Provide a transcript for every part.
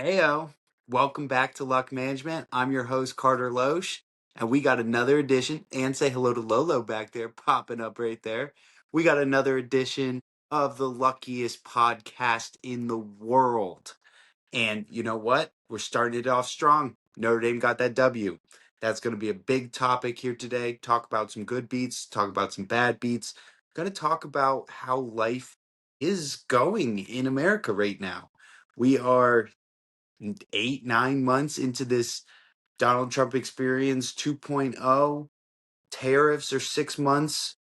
Heyo, welcome back to Luck Management. I'm your host, Carter Loesch, and we got another edition, and say hello to Lolo back there, popping up right there. We got another edition of the luckiest podcast in the world. And you know what? We're starting it off strong. Notre Dame got that W. That's going to be a big topic here today. Talk about some good beats, talk about some bad beats. Going to talk about how life is going in America right now. We are 8, 9 months into this Donald Trump experience 2.0. Tariffs are 6 months,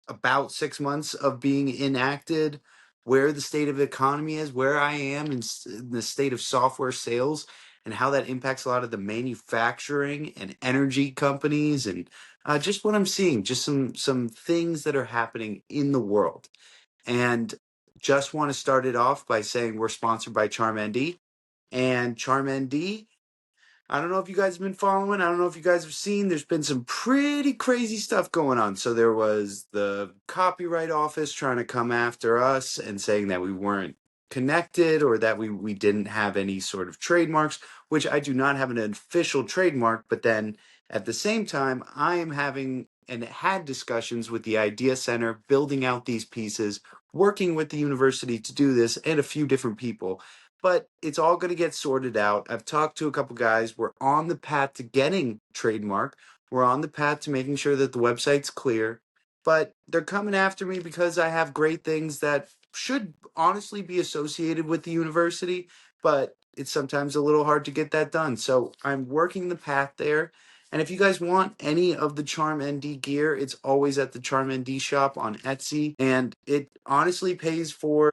about 6 months of being enacted. Where the state of the economy is, where I am in the state of software sales, and how that impacts a lot of the manufacturing and energy companies, and just what I'm seeing, just some things that are happening in the world. And just want to start it off by saying we're sponsored by charmND. And charmND, I don't know if you guys have been following. I don't know if you guys have seen. There's been some pretty crazy stuff going on. So there was the Copyright Office trying to come after us and saying that we weren't connected or that we didn't have any sort of trademarks, which I do not have an official trademark. But then at the same time, I am having and had discussions with the Idea Center, building out these pieces, working with the university to do this, and a few different people. But it's all going to get sorted out. I've talked to a couple guys. We're on the path to getting trademark. We're on the path to making sure that the website's clear. But they're coming after me because I have great things that should honestly be associated with the university, but it's sometimes a little hard to get that done. So I'm working the path there. And if you guys want any of the charmND gear, it's always at the charmND shop on Etsy. And it honestly pays for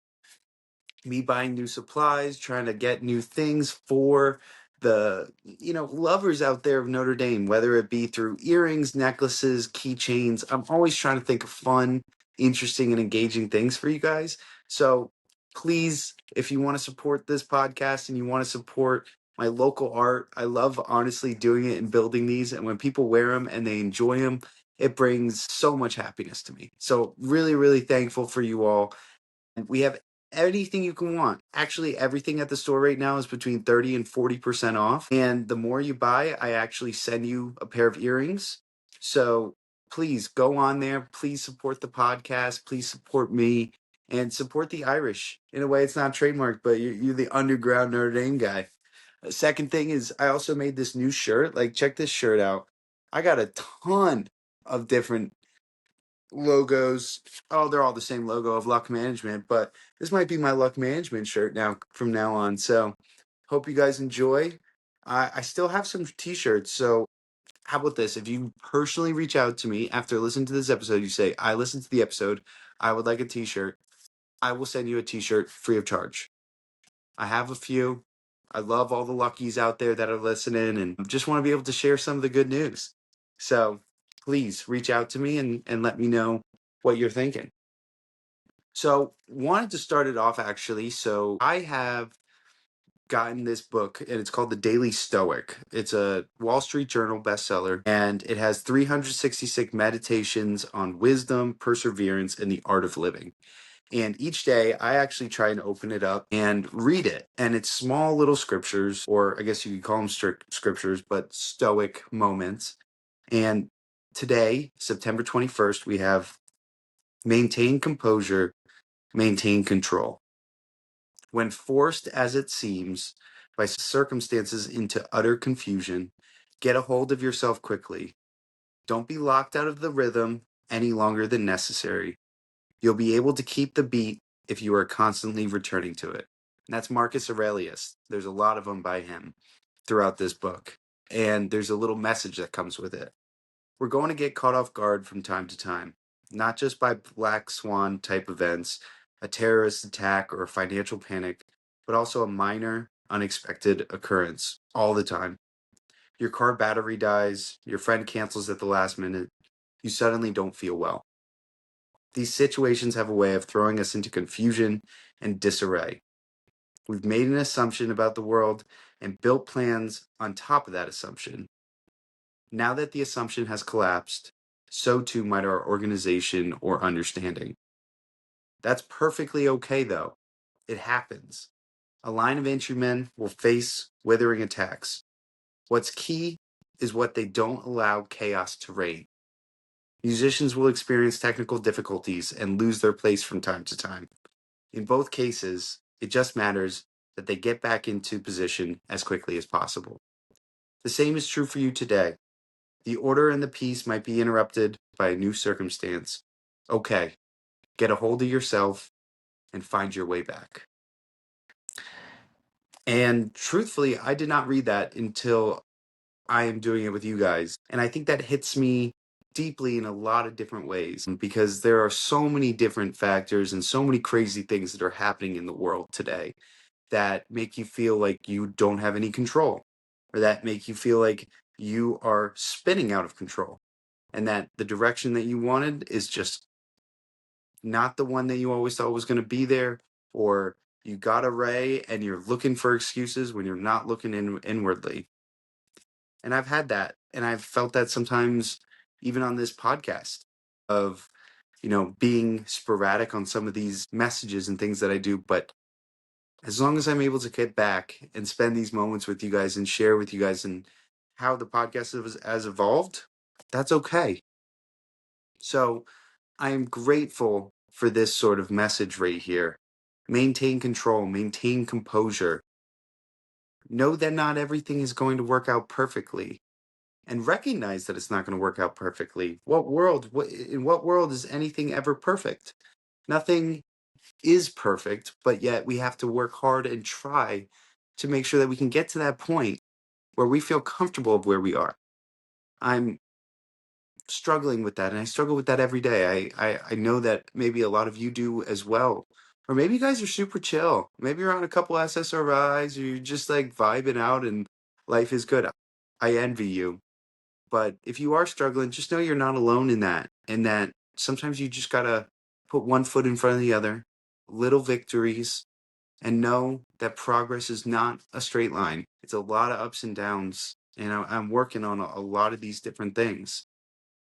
me buying new supplies, trying to get new things for the lovers out there of Notre Dame, whether it be through earrings, necklaces, keychains. I'm always trying to think of fun, interesting, and engaging things for you guys. So please, if you want to support this podcast and you want to support my local art, I love honestly doing it and building these. And when people wear them and they enjoy them, it brings so much happiness to me. So really, really thankful for you all. And we have anything you can want. Actually, everything at the store right now is between 30 and 40% off. And the more you buy, I actually send you a pair of earrings. So please go on there. Please support the podcast. Please support me and support the Irish. In a way, it's not trademarked, but you're the underground Notre Dame guy. The second thing is I also made this new shirt. Like, check this shirt out. I got a ton of different logos. Oh, they're all the same logo of Luck Management, but this might be my Luck Management shirt now from now on. So hope you guys enjoy. I still have some t-shirts. So how about this? If you personally reach out to me after listening to this episode, you say, I listened to the episode, I would like a t-shirt. I will send you a t-shirt free of charge. I have a few. I love all the luckies out there that are listening and just want to be able to share some of the good news. So please reach out to me and let me know what you're thinking. So wanted to start it off actually. So I have gotten this book and it's called The Daily Stoic. It's a Wall Street Journal bestseller and it has 366 meditations on wisdom, perseverance, and the art of living. And each day I actually try and open it up and read it. And it's small little scriptures, or I guess you could call them scriptures, but stoic moments. And today, September 21st, we have maintain composure, maintain control. When forced as it seems by circumstances into utter confusion, get a hold of yourself quickly. Don't be locked out of the rhythm any longer than necessary. You'll be able to keep the beat if you are constantly returning to it. And that's Marcus Aurelius. There's a lot of them by him throughout this book. And there's a little message that comes with it. We're going to get caught off guard from time to time, not just by black swan type events, a terrorist attack, or a financial panic, but also a minor, unexpected occurrence all the time. Your car battery dies, your friend cancels at the last minute, you suddenly don't feel well. These situations have a way of throwing us into confusion and disarray. We've made an assumption about the world and built plans on top of that assumption. Now that the assumption has collapsed, so too might our organization or understanding. That's perfectly okay, though. It happens. A line of infantrymen will face withering attacks. What's key is what they don't allow chaos to reign. Musicians will experience technical difficulties and lose their place from time to time. In both cases, it just matters that they get back into position as quickly as possible. The same is true for you today. The order and the peace might be interrupted by a new circumstance. Okay, get a hold of yourself and find your way back. And truthfully, I did not read that until I am doing it with you guys. And I think that hits me deeply in a lot of different ways because there are so many different factors and so many crazy things that are happening in the world today that make you feel like you don't have any control, or that make you feel like you are spinning out of control, and that the direction that you wanted is just not the one that you always thought was going to be there, or you got a ray and you're looking for excuses when you're not looking inwardly. And I've had that, and I've felt that sometimes even on this podcast of, being sporadic on some of these messages and things that I do. But as long as I'm able to get back and spend these moments with you guys and share with you guys and how the podcast has evolved, that's okay. So I am grateful for this sort of message right here. Maintain control, maintain composure. Know that not everything is going to work out perfectly, and recognize that it's not going to work out perfectly. In what world is anything ever perfect? Nothing is perfect, but yet we have to work hard and try to make sure that we can get to that point where we feel comfortable of where we are. I'm struggling with that, and I struggle with that every day. I know that maybe a lot of you do as well. Or maybe you guys are super chill. Maybe you're on a couple SSRIs, or you're just like vibing out and life is good. I envy you. But if you are struggling, just know you're not alone in that. And that sometimes you just gotta put one foot in front of the other, little victories, and know that progress is not a straight line. It's a lot of ups and downs. And I'm working on a lot of these different things.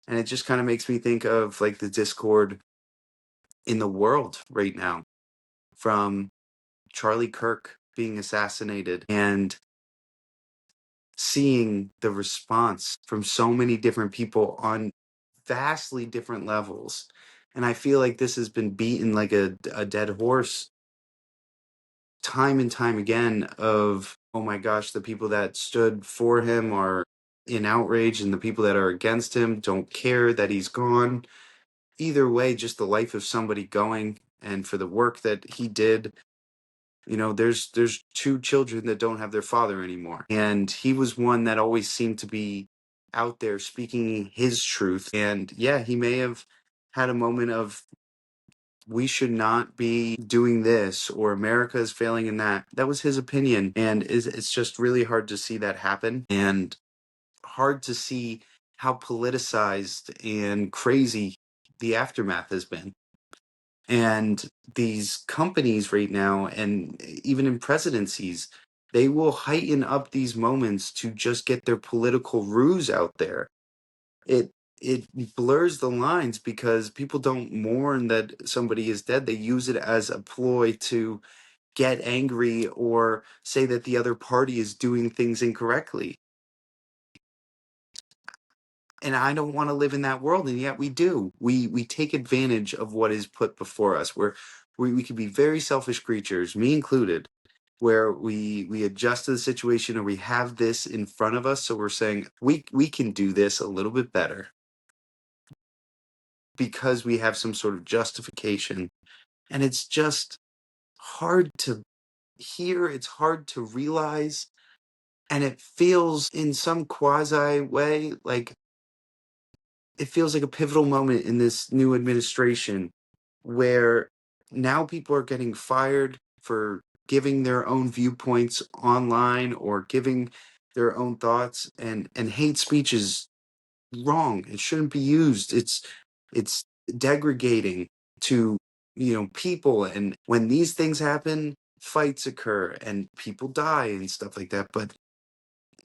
And it just kind of makes me think of like the discord in the world right now, from Charlie Kirk being assassinated and seeing the response from so many different people on vastly different levels. And I feel like this has been beaten like a dead horse time and time again of, oh my gosh, the people that stood for him are in outrage and the people that are against him don't care that he's gone. Either way, just the life of somebody going, and for the work that he did. There's two children that don't have their father anymore, and he was one that always seemed to be out there speaking his truth. And yeah, he may have had a moment of, we should not be doing this, or America is failing in that. That was his opinion, and it's just really hard to see that happen, and hard to see how politicized and crazy the aftermath has been. And these companies right now, and even in presidencies, they will heighten up these moments to just get their political ruse out there. It blurs the lines because people don't mourn that somebody is dead. They use it as a ploy to get angry or say that the other party is doing things incorrectly. And I don't want to live in that world, and yet we do. We take advantage of what is put before us, where we can be very selfish creatures, me included, where we adjust to the situation, or we have this in front of us, so we're saying we can do this a little bit better because we have some sort of justification. And it's just hard to hear, it's hard to realize, and it feels in some quasi way like it feels like a pivotal moment in this new administration where now people are getting fired for giving their own viewpoints online or giving their own thoughts, and hate speech is wrong. It shouldn't be used. It's degrading to people, and when these things happen, fights occur and people die and stuff like that. But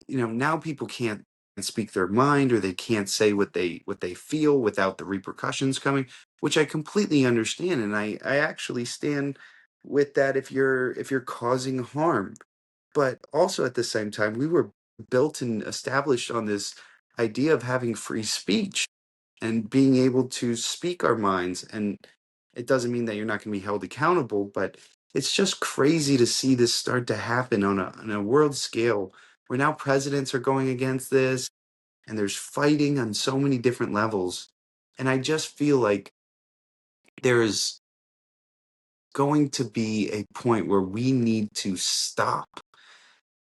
now people can't speak their mind, or they can't say what they feel without the repercussions coming, which I completely understand. And I actually stand with that if you're causing harm. But also at the same time, we were built and established on this idea of having free speech and being able to speak our minds. And it doesn't mean that you're not going to be held accountable, but it's just crazy to see this start to happen on a world scale where now presidents are going against this and there's fighting on so many different levels. And I just feel like there is going to be a point where we need to stop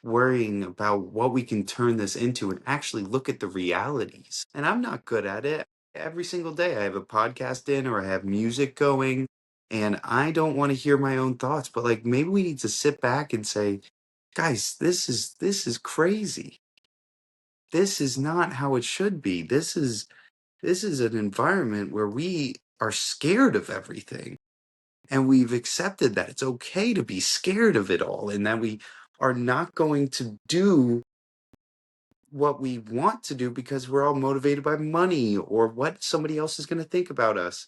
worrying about what we can turn this into and actually look at the realities. And I'm not good at it. Every single day I have a podcast in or I have music going and I don't want to hear my own thoughts, but like maybe we need to sit back and say, guys, this is crazy. This is not how it should be. This is an environment where we are scared of everything. And we've accepted that it's okay to be scared of it all and that we are not going to do what we want to do because we're all motivated by money or what somebody else is going to think about us.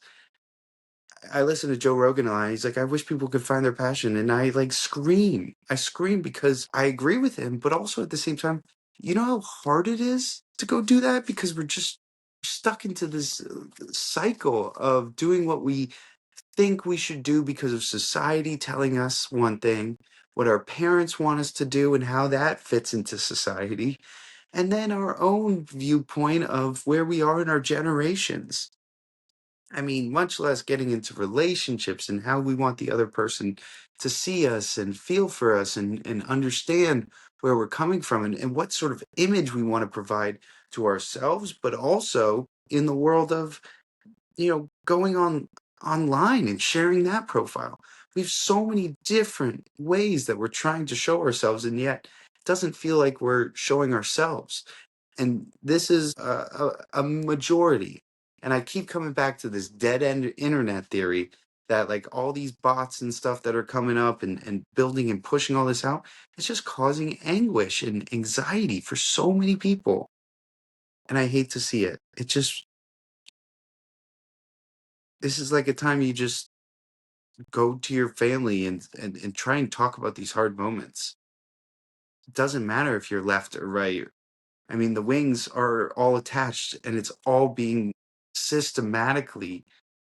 I listen to Joe Rogan a lot. He's like, I wish people could find their passion. And I like scream. I scream because I agree with him. But also at the same time, you know how hard it is to go do that because we're just stuck into this cycle of doing what we think we should do because of society telling us one thing, what our parents want us to do, and how that fits into society, and then our own viewpoint of where we are in our generations. I mean, much less getting into relationships and how we want the other person to see us and feel for us and understand where we're coming from and what sort of image we want to provide to ourselves, but also in the world of going online and sharing that profile. We have so many different ways that we're trying to show ourselves, and yet it doesn't feel like we're showing ourselves. And this is a majority. And I keep coming back to this dead end internet theory that like all these bots and stuff that are coming up and building and pushing all this out, it's just causing anguish and anxiety for so many people. And I hate to see it. This is like a time you just go to your family and try and talk about these hard moments. It doesn't matter if you're left or right. I mean, the wings are all attached and it's all being systematically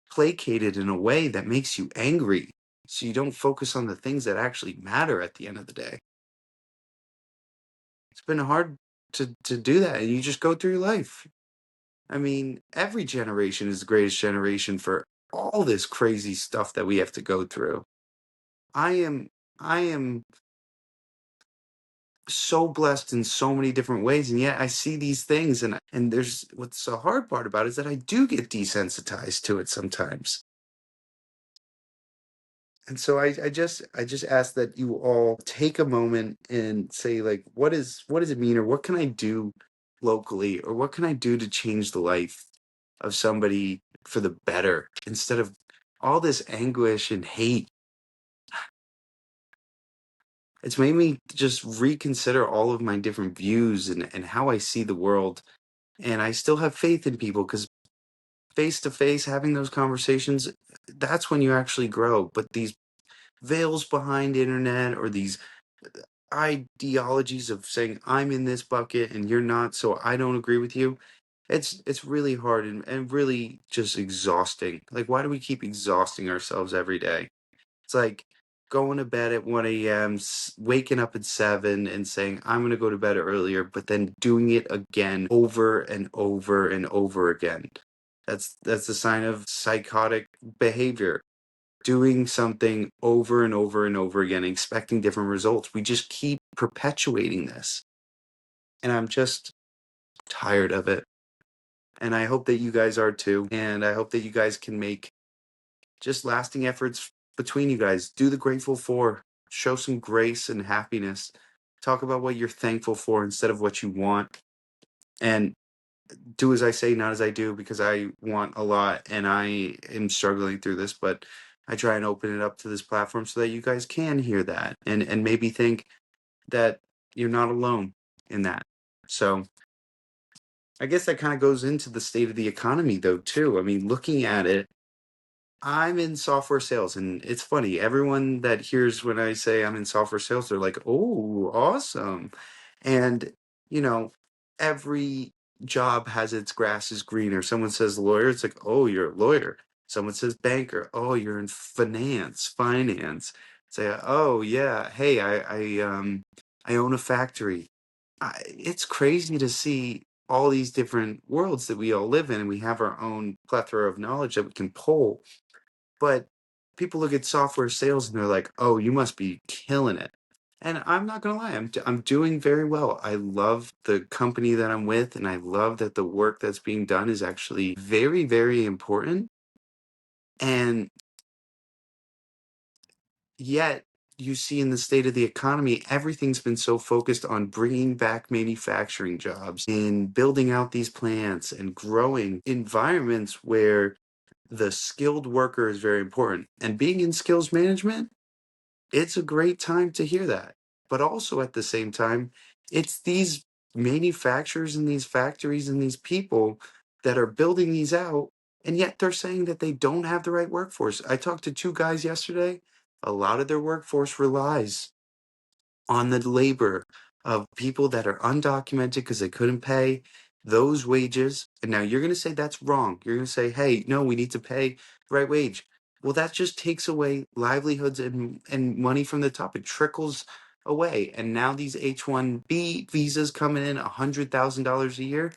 placated in a way that makes you angry. So you don't focus on the things that actually matter at the end of the day. It's been hard to do that. And you just go through your life. I mean, every generation is the greatest generation for all this crazy stuff that we have to go through. I am so blessed in so many different ways, and yet I see these things and there's what's the hard part about it is that I do get desensitized to it sometimes. And so I just ask that you all take a moment and say like what does it mean or what can I do locally or what can I do to change the life of somebody for the better instead of all this anguish and hate. It's made me just reconsider all of my different views and how I see the world. And I still have faith in people because face to face, having those conversations, that's when you actually grow. But these veils behind internet or these ideologies of saying I'm in this bucket and you're not, so I don't agree with you. It's really hard and really just exhausting. Like, why do we keep exhausting ourselves every day? It's like going to bed at 1 a.m., waking up at 7 and saying, I'm going to go to bed earlier, but then doing it again over and over and over again. That's a sign of psychotic behavior. Doing something over and over and over again, expecting different results. We just keep perpetuating this. And I'm just tired of it. And I hope that you guys are too. And I hope that you guys can make just lasting efforts between you guys. Do the grateful for, show some grace and happiness. Talk about what you're thankful for instead of what you want. And do as I say, not as I do, because I want a lot and I am struggling through this, but I try and open it up to this platform so that you guys can hear that and maybe think that you're not alone in that. So I guess that kind of goes into the state of the economy though, too. I mean, looking at it, I'm in software sales, and it's funny. Everyone that hears when I say I'm in software sales, they're like, "Oh, awesome!" And you know, every job has its grass is greener. Someone says lawyer, it's like, "Oh, you're a lawyer." Someone says banker, "Oh, you're in finance." Say, "Oh, yeah, hey, I own a factory." It's crazy to see all these different worlds that we all live in, and we have our own plethora of knowledge that we can pull. But people look at software sales and they're like, "Oh, you must be killing it." And I'm not gonna lie, I'm doing very well. I love the company that I'm with, and I love that the work that's being done is actually very, very important. And yet, you see in the state of the economy, everything's been so focused on bringing back manufacturing jobs and building out these plants and growing environments where the skilled worker is very important. And being in skills management, it's a great time to hear that. But also at the same time, it's these manufacturers and these factories and these people that are building these out, and yet they're saying that they don't have the right workforce. I talked to two guys yesterday. A lot of their workforce relies on the labor of people that are undocumented because they couldn't pay those wages. And now you're going to say that's wrong. You're going to say, hey, no, we need to pay the right wage. Well, that just takes away livelihoods and money from the top. It trickles away. And now these H-1B visas coming in $100,000 a year.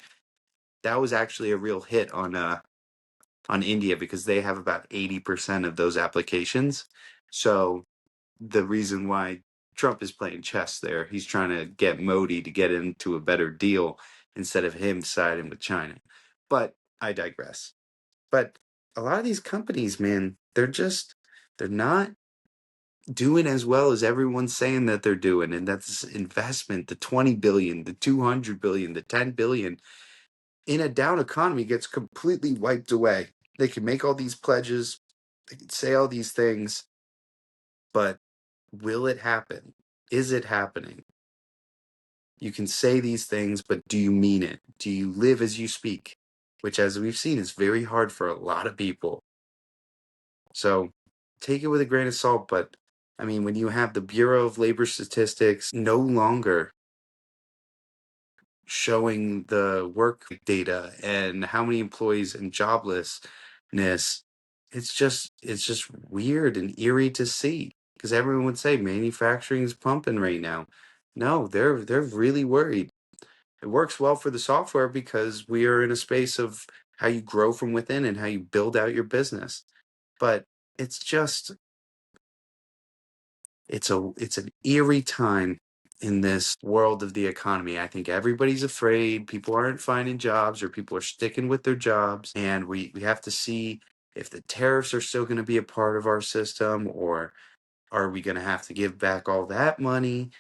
That was actually a real hit on India because they have about 80% of those applications. So the reason why Trump is playing chess there. He's trying to get Modi to get into a better deal instead of him siding with China. But I digress. But a lot of these companies, man, they're not doing as well as everyone's saying that they're doing. And that's investment, the 20 billion, the 200 billion, the 10 billion in a down economy gets completely wiped away. They can make all these pledges, they can say all these things, but will it happen? Is it happening? You can say these things, but do you mean it? Do you live as you speak? Which, as we've seen, is very hard for a lot of people. So take it with a grain of salt. But I mean, when you have the Bureau of Labor Statistics no longer showing the work data and how many employees and joblessness, it's just weird and eerie to see because everyone would say manufacturing is pumping right now. No, they're really worried. It works well for the software because we are in a space of how you grow from within and how you build out your business. But it's just it's an eerie time in this world of the economy. I think everybody's afraid. People aren't finding jobs or people are sticking with their jobs. And we have to see if the tariffs are still going to be a part of our system or are we going to have to give back all that money?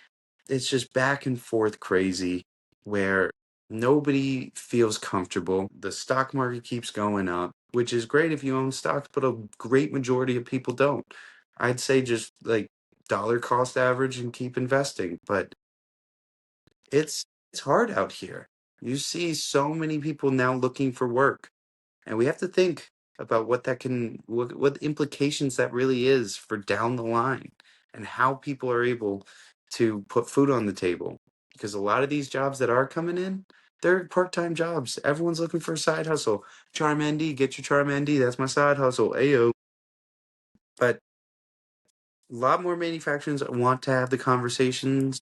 It's just back and forth crazy where nobody feels comfortable. The stock market keeps going up, which is great if you own stocks, but a great majority of people don't. I'd say just like dollar cost average and keep investing, but it's hard out here. You see so many people now looking for work, and we have to think about what implications that really is for down the line and how people are able to put food on the table. Because a lot of these jobs that are coming in, they're part-time jobs. Everyone's looking for a side hustle. charmND, get your charmND. That's my side hustle. Ayo. But a lot more manufacturers want to have the conversations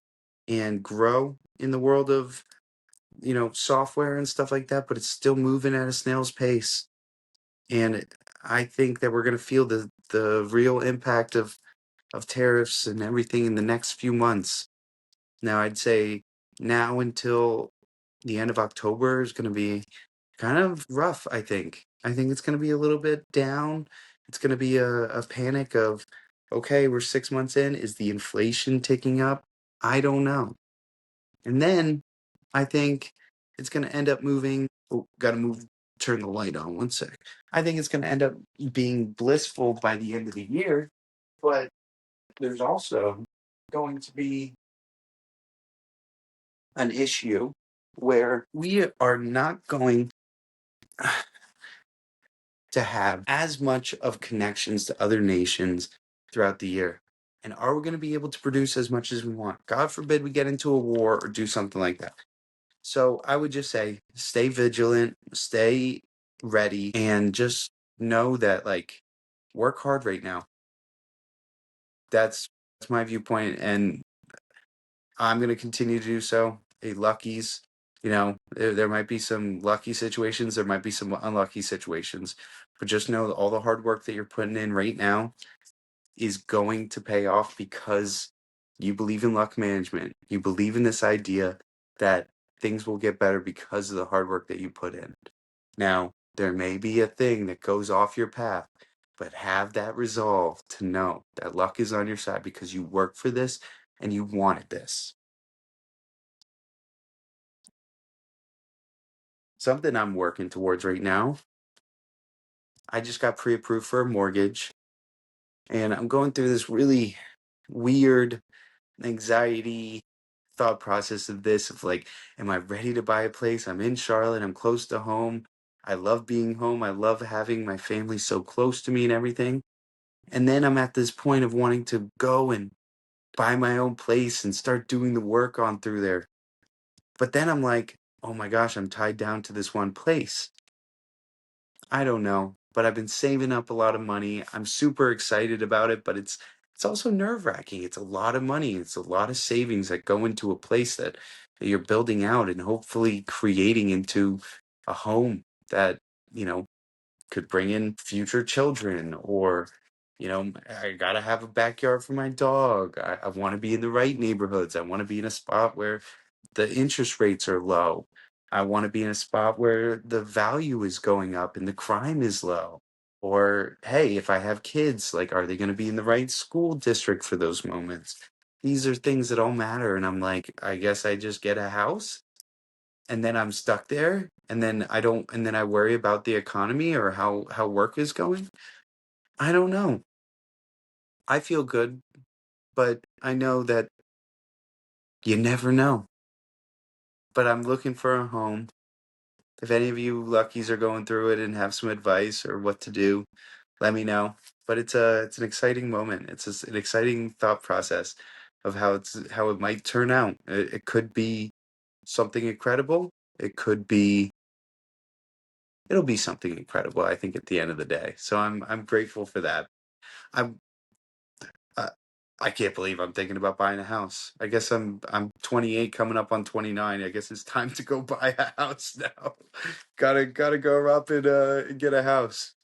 and grow in the world of, software and stuff like that, but it's still moving at a snail's pace. And I think that we're going to feel the real impact of tariffs and everything in the next few months. Now, I'd say now until the end of October is going to be kind of rough, I think. I think it's going to be a little bit down. It's going to be a panic of, okay, we're 6 months in. Is the inflation ticking up? I don't know. And then I think it's going to end up moving. Oh, got to turn the light on one sec. I think it's going to end up being blissful by the end of the year, but there's also going to be an issue where we are not going to have as much of connections to other nations throughout the year? And are we going to be able to produce as much as we want? God forbid we get into a war or do something like that. So I would just say stay vigilant, stay ready, and just know that, like, work hard right now. That's my viewpoint, and I'm going to continue to do so. Hey, luckies, there might be some lucky situations, there might be some unlucky situations, but just know that all the hard work that you're putting in right now is going to pay off because you believe in luck management. You believe in this idea that things will get better because of the hard work that you put in. Now, there may be a thing that goes off your path, but have that resolve to know that luck is on your side because you worked for this and you wanted this. Something I'm working towards right now. I just got pre-approved for a mortgage, and I'm going through this really weird anxiety thought process of this, of like, am I ready to buy a place? I'm in Charlotte, I'm close to home. I love being home. I love having my family so close to me and everything. And then I'm at this point of wanting to go and buy my own place and start doing the work on through there. But then I'm like, oh my gosh, I'm tied down to this one place. I don't know, but I've been saving up a lot of money. I'm super excited about it, but it's also nerve-wracking. It's a lot of money. It's a lot of savings that go into a place that you're building out and hopefully creating into a home that, could bring in future children, or, I gotta have a backyard for my dog. I want to be in the right neighborhoods. I want to be in a spot where the interest rates are low. I want to be in a spot where the value is going up and the crime is low. Or, hey, if I have kids, like, are they going to be in the right school district for those moments? These are things that all matter. And I'm like, I guess I just get a house and then I'm stuck there. And then and then I worry about the economy or how work is going. I don't know. I feel good, but I know that you never know. But I'm looking for a home. If any of you luckies are going through it and have some advice or what to do, let me know. But it's an exciting moment. It's just an exciting thought process of how it might turn out. It could be something incredible. It'll be something incredible, I think, at the end of the day. So I'm grateful for that. I'm uh, I can't believe I'm thinking about buying a house. I guess I'm 28, coming up on 29. I guess it's time to go buy a house now. Gotta go up and get a house.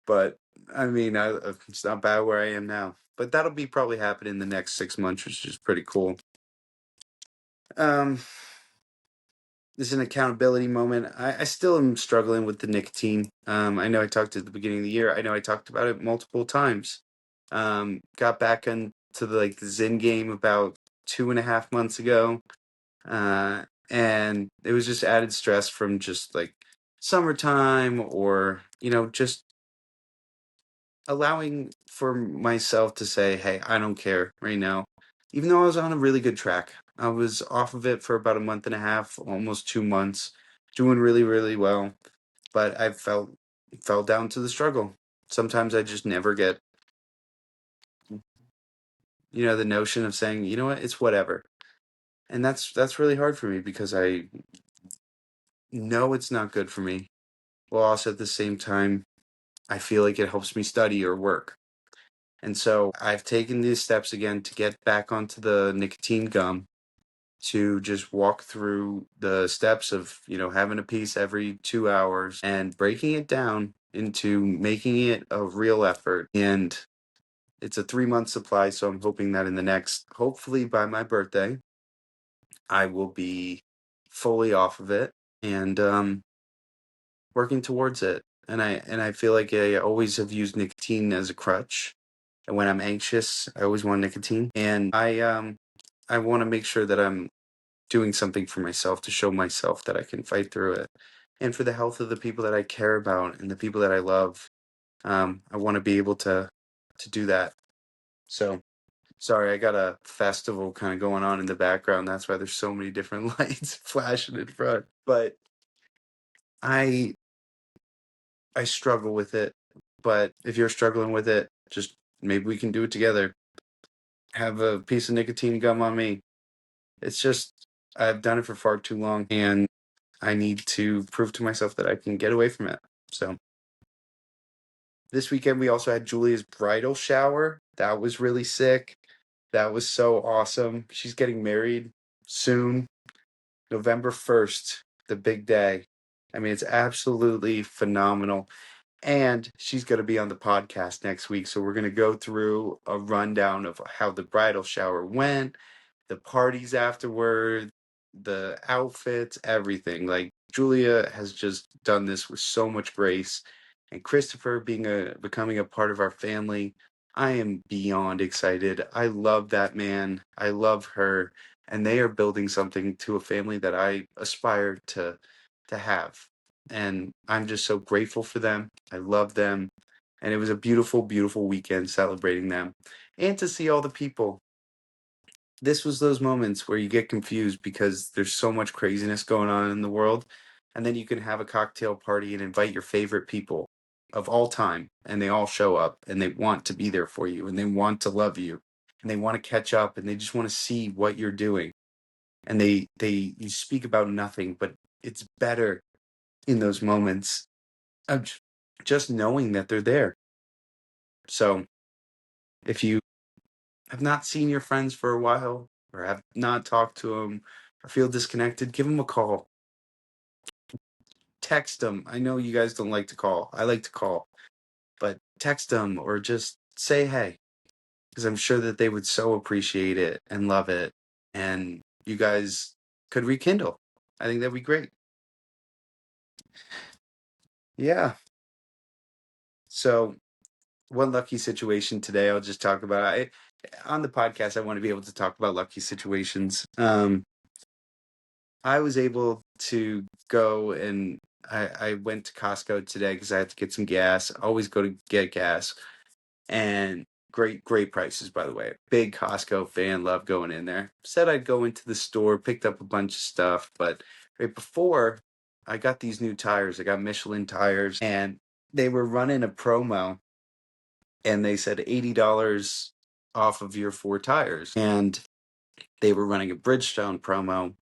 But I mean, it's not bad where I am now. But that'll be probably happening in the next 6 months, which is pretty cool. Um, this is an accountability moment. I still am struggling with the nicotine. I know I talked at the beginning of the year. I know I talked about it multiple times. Got back into the Zen game about 2.5 months ago. And it was just added stress from just like summertime, or, just allowing for myself to say, hey, I don't care right now. Even though I was on a really good track, I was off of it for about a month and a half, almost 2 months, doing really, really well. But I fell down to the struggle. Sometimes I just never get, the notion of saying, you know what, it's whatever. And that's really hard for me because I know it's not good for me. While also at the same time, I feel like it helps me study or work. And so I've taken these steps again to get back onto the nicotine gum, to just walk through the steps of, having a piece every 2 hours and breaking it down into making it a real effort. And it's a 3-month supply. So I'm hoping that hopefully by my birthday, I will be fully off of it and working towards it. And I feel like I always have used nicotine as a crutch. And when I'm anxious, I always want nicotine. And I want to make sure that I'm doing something for myself to show myself that I can fight through it. And for the health of the people that I care about and the people that I love, I want to be able to do that. So sorry, I got a festival kind of going on in the background. That's why there's so many different lights flashing in front. But I struggle with it. but if you're struggling with it, just maybe we can do it together. Have a piece of nicotine gum on me. It's just, I've done it for far too long, and I need to prove to myself that I can get away from it. So this weekend, we also had Julia's bridal shower. That was really sick. That was so awesome. She's getting married soon, November 1st, the big day. I mean, it's absolutely phenomenal. And she's going to be on the podcast next week. So we're going to go through a rundown of how the bridal shower went, the parties afterward, the outfits, everything. Like, Julia has just done this with so much grace. And Christopher becoming a part of our family, I am beyond excited. I love that man. I love her. And they are building something to a family that I aspire to have. And I'm just so grateful for them. I love them. And it was a beautiful, beautiful weekend celebrating them and to see all the people. This was those moments where you get confused because there's so much craziness going on in the world. And then you can have a cocktail party and invite your favorite people of all time, and they all show up and they want to be there for you and they want to love you and they want to catch up and they just want to see what you're doing. And you speak about nothing, but it's better in those moments of just knowing that they're there. So if you have not seen your friends for a while or have not talked to them or feel disconnected, give them a call. Text them. I know you guys don't like to call. I like to call. But text them or just say hey, because I'm sure that they would so appreciate it and love it. And you guys could rekindle. I think that'd be great. Yeah. So, one lucky situation today I'll just talk about. On the podcast, I want to be able to talk about lucky situations. I was able to go and I went to Costco today because I had to get some gas. I always go to get gas, and great prices, by the way. Big Costco fan, love going in there. Said I'd go into the store, picked up a bunch of stuff, but right before I got these new tires, I got Michelin tires, and they were running a promo, and they said $80 off of your 4 tires, and they were running a Bridgestone promo.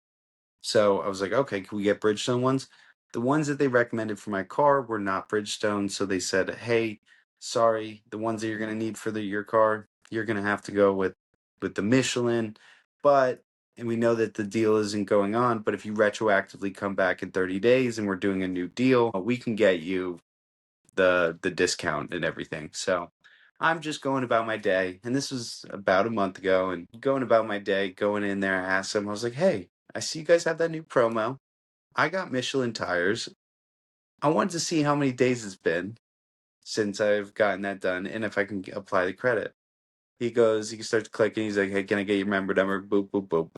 So I was like, okay, can we get Bridgestone ones? The ones that they recommended for my car were not Bridgestone. So they said, hey, sorry, the ones that you're going to need for your car, you're going to have to go with the Michelin. But, and we know that the deal isn't going on, but if you retroactively come back in 30 days and we're doing a new deal, we can get you the discount and everything. So I'm just going about my day. And this was about a month ago, and going about my day, going in there, I asked them, I was like, hey, I see you guys have that new promo. I got Michelin tires. I wanted to see how many days it's been since I've gotten that done and if I can apply the credit. He starts clicking. He's like, hey, can I get your member number? Boop, boop, boop.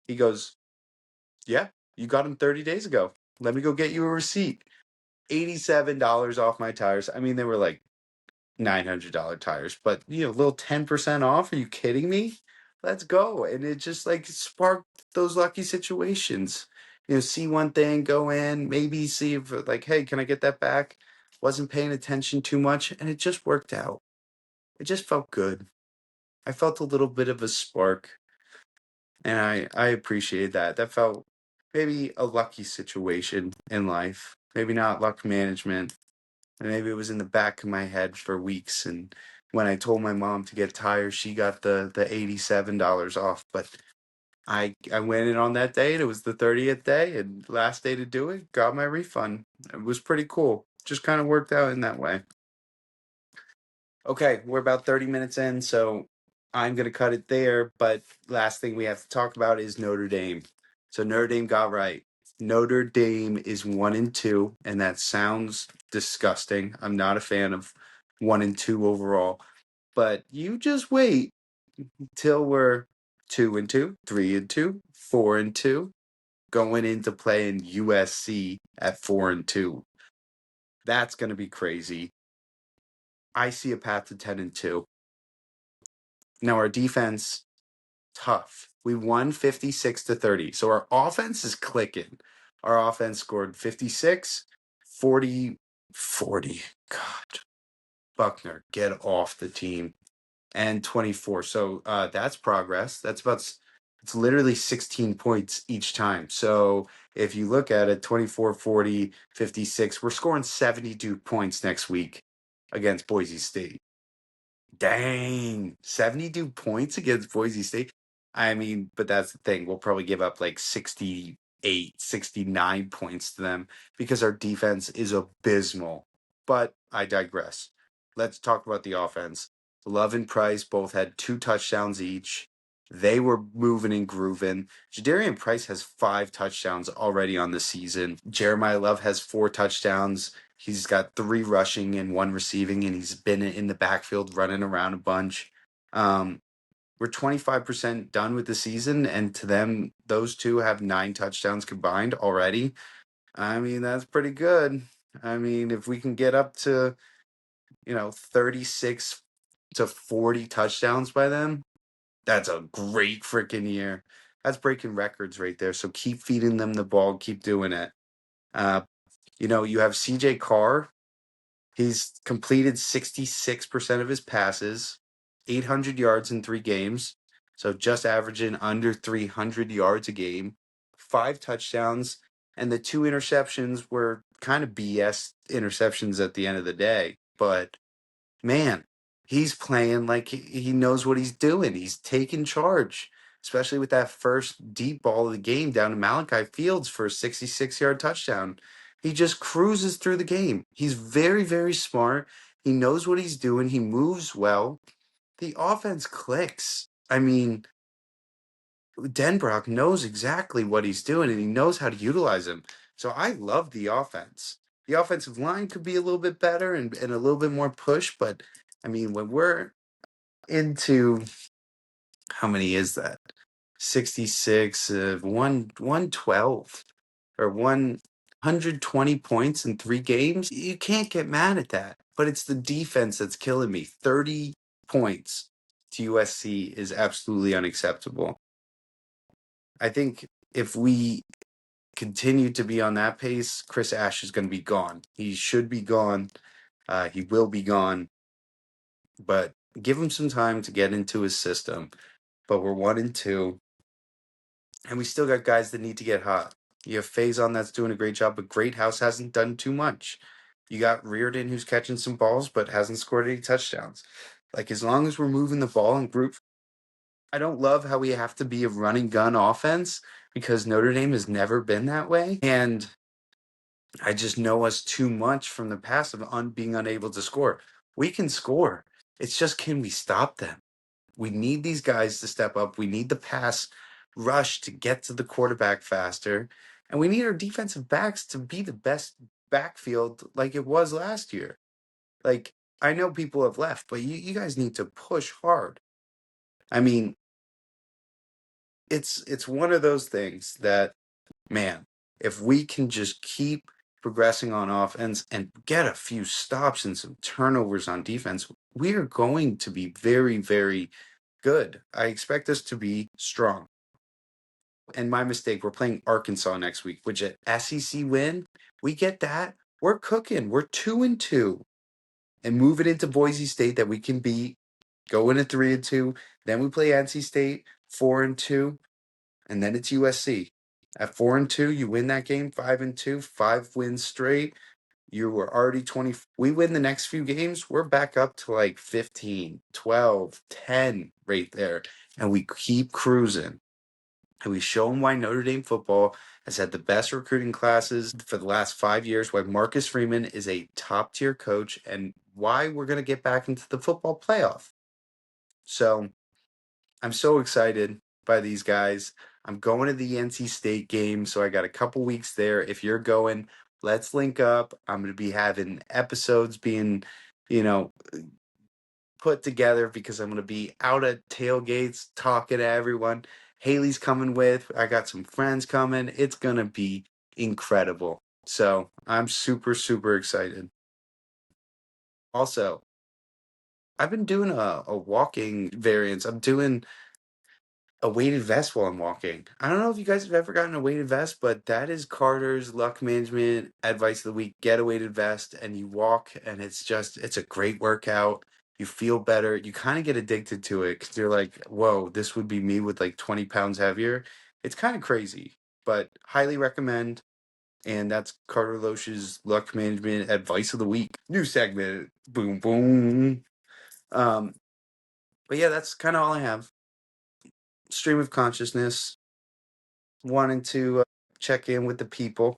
He goes, yeah, you got them 30 days ago. Let me go get you a receipt. $87 off my tires. I mean, they were like $900 tires, but a little 10% off. Are you kidding me? Let's go. And it just like sparked those lucky situations. See one thing, go in, maybe see if like, hey, can I get that back? Wasn't paying attention too much, and it just worked out. It just felt good. I felt a little bit of a spark, and I appreciated that. That felt maybe a lucky situation in life. Maybe not luck management, and maybe it was in the back of my head for weeks. And when I told my mom to get tires, she got the $87 off. But I went in on that day, and it was the 30th day and last day to do it. Got my refund. It was pretty cool. Just kind of worked out in that way. Okay, we're about 30 minutes in, so I'm gonna cut it there. But last thing we have to talk about is Notre Dame. So Notre Dame got right. Notre Dame is 1-2, and that sounds disgusting. I'm not a fan of 1-2 overall. But you just wait till we're 2-2, 3-2, 4-2, going into playing USC at 4-2. That's gonna be crazy. I see a path to 10-2. Now our defense, tough. We won 56-30. So our offense is clicking. Our offense scored 56, 40 40. God. Buckner, get off the team. And 24. So that's progress. It's literally 16 points each time. So if you look at it, 24, 40, 56, we're scoring 72 points next week against Boise State. Dang, 72 points against Boise State. I mean, but that's the thing. We'll probably give up like 68, 69 points to them because our defense is abysmal. But I digress. Let's talk about the offense. Love and Price both had 2 touchdowns each. They were moving and grooving. Jadarian Price has 5 touchdowns already on the season. Jeremiah Love has 4 touchdowns. He's got 3 rushing and 1 receiving, and he's been in the backfield running around a bunch. We're 25% done with the season, and to them, those 2 have 9 touchdowns combined already. I mean, that's pretty good. I mean, if we can get up to, 36 to 40 touchdowns by them, that's a great freaking year. That's breaking records right there. So keep feeding them the ball, keep doing it. You have CJ Carr. He's completed 66% of his passes, 800 yards in 3 games. So just averaging under 300 yards a game, 5 touchdowns, and the 2 interceptions were kind of BS interceptions at the end of the day. But man, he's playing like he knows what he's doing. He's taking charge, especially with that first deep ball of the game down to Malachi Fields for a 66-yard touchdown. He just cruises through the game. He's very, very smart. He knows what he's doing. He moves well. The offense clicks. I mean, Denbrock knows exactly what he's doing and he knows how to utilize him. So I love the offense. The offensive line could be a little bit better and a little bit more push, but I mean, when we're into how many is that? 66, 112 or 120 points in 3 games. You can't get mad at that. But it's the defense that's killing me. 30 points to USC is absolutely unacceptable. I think if we continue to be on that pace, Chris Ash is going to be gone. He should be gone. He will be gone. But give him some time to get into his system. But we're 1-2. And we still got guys that need to get hot. You have Faison that's doing a great job, but Greathouse hasn't done too much. You got Reardon who's catching some balls, but hasn't scored any touchdowns. Like, as long as we're moving the ball in group, I don't love how we have to be a running gun offense because Notre Dame has never been that way. And I just know us too much from the past of being unable to score. We can score. It's just, can we stop them? We need these guys to step up. We need the pass rush to get to the quarterback faster. And we need our defensive backs to be the best backfield like it was last year. Like, I know people have left, but you guys need to push hard. I mean, it's one of those things that, man, if we can just keep progressing on offense and get a few stops and some turnovers on defense, we are going to be very, very good. I expect us to be strong. And my mistake, we're playing Arkansas next week, which an SEC win, we get that. We're cooking. We're 2-2. And move it into Boise State that we can beat. Go into 3-2. Then we play NC State 4-2. And then it's USC. At 4-2, you win that game 5-2, 5 wins straight. You were already 20. We win the next few games, we're back up to like 15, 12, 10 right there. And we keep cruising. And we show them why Notre Dame football has had the best recruiting classes for the last 5 years, why Marcus Freeman is a top-tier coach, and why we're going to get back into the football playoff. So I'm so excited by these guys. I'm going to the NC State game, so I got a couple weeks there. If you're going, let's link up. I'm going to be having episodes being, put together because I'm going to be out at tailgates talking to everyone. Haley's coming with. I got some friends coming. It's going to be incredible. So I'm super, super excited. Also, I've been doing a walking variance. I'm doing a weighted vest while I'm walking. I don't know if you guys have ever gotten a weighted vest, but that is Carter's luck management advice of the week. Get a weighted vest and you walk, and it's a great workout. You feel better. You kind of get addicted to it because you're like, whoa, this would be me with like 20 pounds heavier. It's kind of crazy, but highly recommend. And that's Carter Loesch's luck management advice of the week. New segment. Boom, boom. Um, but yeah, that's kind of all I have. Stream of consciousness, wanting to check in with the people.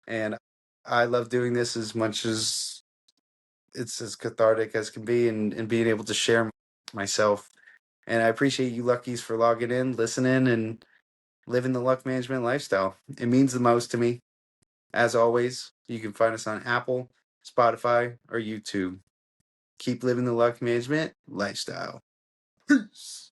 And I love doing this as much as it's as cathartic as can be, and being able to share myself. And I appreciate you luckies for logging in, listening, and living the luck management lifestyle. It means the most to me. As always, you can find us on Apple, Spotify, or YouTube. Keep living the luck management lifestyle. Peace.